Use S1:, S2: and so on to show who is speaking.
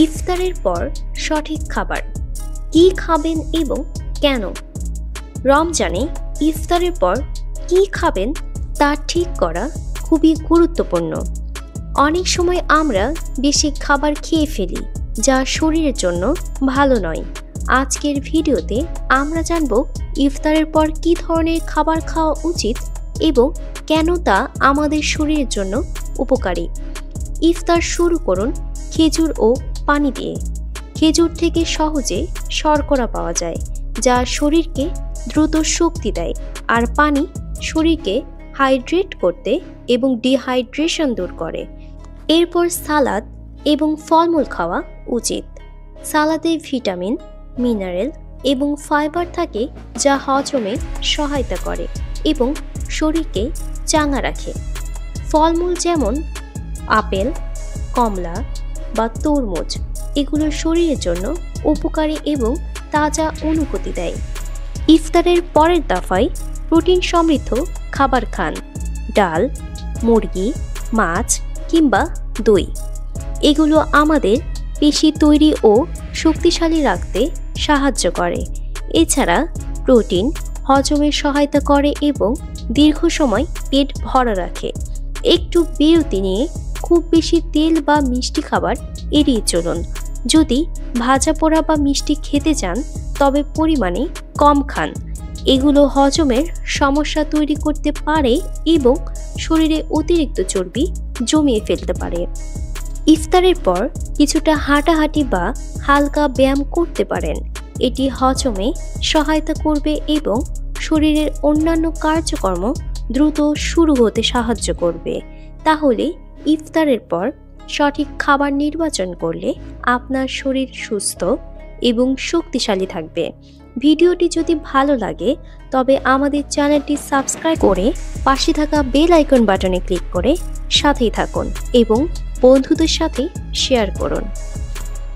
S1: ইফতারের পর সঠিক খাবার কি খাবেন এবং কেন? রমজানে ইফতারের পর কি খাবেন তা ঠিক করা খুবই গুরুত্বপূর্ণ। অনেক সময় আমরা বেশি খাবার খেয়ে ফেলি যা শরীরের জন্য ভালো নয়। আজকের ভিডিওতে আমরা জানব ইফতারের পর কি ধরনের খাবার খাওয়া উচিত এবং কেন তা আমাদের শরীরের জন্য উপকারী। ইফতার শুরু করুন খেজুর ও পানি দিয়ে। খেজুর থেকে সহজে শর্করা পাওয়া যায় যা শরীরকে দ্রুত শক্তি দেয়, আর পানি শরীরকে হাইড্রেট করতে এবং ডিহাইড্রেশন দূর করে। এরপর সালাদ এবং ফলমূল খাওয়া উচিত। সালাদে ভিটামিন, মিনারেল এবং ফাইবার থাকে যা হজমে সহায়তা করে এবং শরীরকে চাঙ্গা রাখে। ফলমূল যেমন আপেল, কমলা বা তরমুজ এগুলো শরীরের জন্য উপকারী এবং তাজা অনুভূতি দেয়। ইফতারের পরের দফায় প্রোটিন সমৃদ্ধ খাবার খান। ডাল, মুরগি, মাছ কিংবা দই এগুলো আমাদের পেশি তৈরি ও শক্তিশালী রাখতে সাহায্য করে। এছাড়া প্রোটিন হজমে সহায়তা করে এবং দীর্ঘ সময় পেট ভরা রাখে। একটু বিরতি নিয়ে খুব বেশি তেল বা মিষ্টি খাবার এড়িয়ে চলুন। যদি ভাজা পোড়া বা মিষ্টি খেতে চান তবে পরিমাণে কম খান। এগুলো হজমের সমস্যা তৈরি করতে পারে এবং শরীরে অতিরিক্ত চর্বি জমিয়ে ফেলতে পারে। ইফতারের পর কিছুটা হাঁটাহাঁটি বা হালকা ব্যায়াম করতে পারেন। এটি হজমে সহায়তা করবে এবং শরীরের অন্যান্য কার্যক্রম দ্রুত শুরু হতে সাহায্য করবে। তাহলে ইফতারের পর সঠিক খাবার নির্বাচন করলে আপনার শরীর সুস্থ এবং শক্তিশালী থাকবে। ভিডিওটি যদি ভালো লাগে তবে আমাদের চ্যানেলটি সাবস্ক্রাইব করে পাশে থাকা বেল আইকন বাটনে ক্লিক করে সাথেই থাকুন এবং বন্ধুদের সাথে শেয়ার করুন।